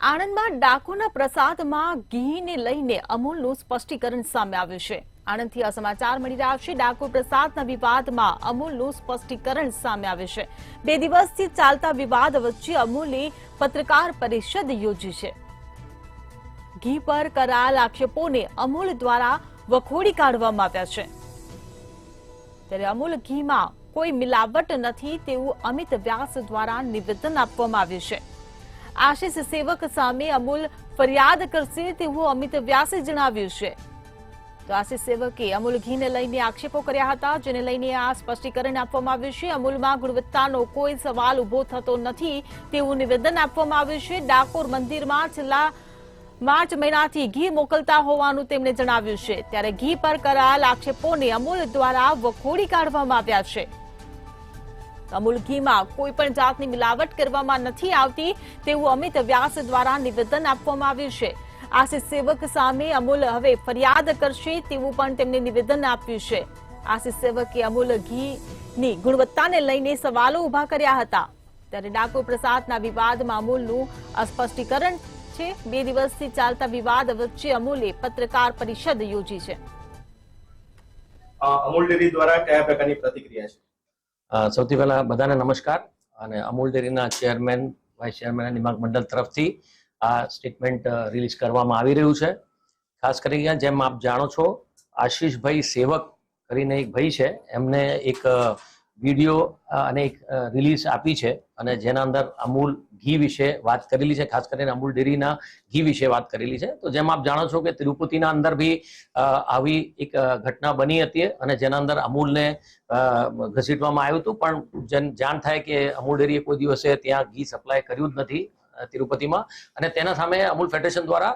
આણંદમાં ડાકોરના પ્રસાદમાં ઘીને લઈને અમૂલનું સ્પષ્ટીકરણ સામે આવ્યું છે। આણંદથી આ સમાચાર મળી રહ્યા છે। ડાકોર પ્રસાદના વિવાદમાં અમૂલનું સ્પષ્ટીકરણ સામે આવ્યું છે। 2 દિવસથી ચાલતા વિવાદ વચ્ચે અમૂલે પત્રકાર પરિષદ યોજી છે। ઘી પર કરાયેલ આક્ષેપોને અમૂલ દ્વારા વખોડી કાઢવામાં આવ્યા છે। ત્યારે અમૂલ ઘીમાં કોઈ મિલાવટ નથી તેવું અમિત વ્યાસ દ્વારા નિવેદન આપવામાં આવ્યું છે। આશિષ સેવક સામે અમૂલ ફરિયાદ કરશે તેવું અમિત વ્યાસે જણાવ્યું છે। તો આશિષ સેવકે અમૂલ ઘીને લઈને આક્ષેપો કર્યા હતા, જેને લઈને આ સ્પષ્ટીકરણ આપવામાં આવ્યું છે। અમૂલમાં ગુણવત્તાનો કોઈ સવાલ ઉભો થતો નથી તેવું નિવેદન આપવામાં આવ્યું છે। ડાકોર મંદિરમાં છેલ્લા માર્ચ મહિનાથી ઘી મોકલતા હોવાનું તેમણે જણાવ્યું છે। ત્યારે ઘી પર કરાયેલ આક્ષેપોને અમૂલ દ્વારા વખોડી કાઢવામાં આવ્યા છે। અમૂલ ઘીમાં કોઈ પણ જાતની મિલાવટ કરવામાં નથી આવતી તેવું અમિત વ્યાસ દ્વારા નિવેદન આપવામાં આવ્યું છે। આશિષ સેવક સામે અમૂલ હવે ફરિયાદ કરશે તેવું પણ તેમણે નિવેદન આપ્યું છે। આશિષ સેવકે અમૂલ ઘીની ગુણવત્તાને લઈને સવાલો ઉભા કર્યા હતા। ત્યારે ડાકોર પ્રસાદના વિવાદમાં અમૂલનું સ્પષ્ટીકરણ છે। 2 દિવસથી ચાલતા વિવાદ વચ્ચે અમૂલે પત્રકાર પરિષદ યોજી છે। અમૂલ ડેરી દ્વારા કયા પ્રકારની પ્રતિક્રિયા છે? સૌથી પહેલા બધાને નમસ્કાર। અને અમૂલ ડેરીના ચેરમેન, વાઇસ ચેરમેન નિમાક મંડળ તરફથી આ સ્ટેટમેન્ટ રિલીઝ કરવામાં આવી રહ્યું છે। ખાસ કરીને જેમ આપ જાણો છો, આશિષભાઈ સેવક કરીને એક ભાઈ છે, એમને એક વિડીયો અને એક રિલીઝ આપી છે અને જેના અંદર અમૂલ ઘી વિશે વાત કરેલી છે। ખાસ કરીને અમૂલ ડેરીના ઘી વિશે વાત કરેલી છે। તો જેમ આપ જાણો છો કે તિરુપતિના અંદર બી આવી એક ઘટના બની હતી અને જેના અંદર અમૂલને ઘસીટવામાં આવ્યું હતું, પણ જાણ થાય કે અમૂલ ડેરીએ કોઈ દિવસે ત્યાં ઘી સપ્લાય કર્યું જ નથી તિરુપતિમાં, અને તેના સામે અમૂલ ફેડરેશન દ્વારા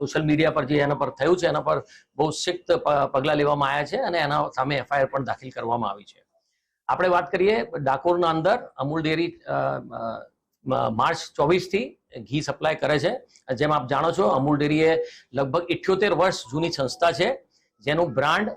સોશિયલ મીડિયા પર જે એના પર થયું છે એના પર બહુ સખ્ત પગલાં લેવામાં આવ્યા છે અને એના સામે એફઆઈઆર પણ દાખલ કરવામાં આવી છે। આપણે વાત કરીએ ડાકોરના અંદર અમૂલ ડેરી માર્ચ 24 થી ઘી સપ્લાય કરે છે। જેમ આપ જાણો છો, અમૂલ ડેરી એ લગભગ 78 વર્ષ જૂની સંસ્થા છે, જેનું બ્રાન્ડ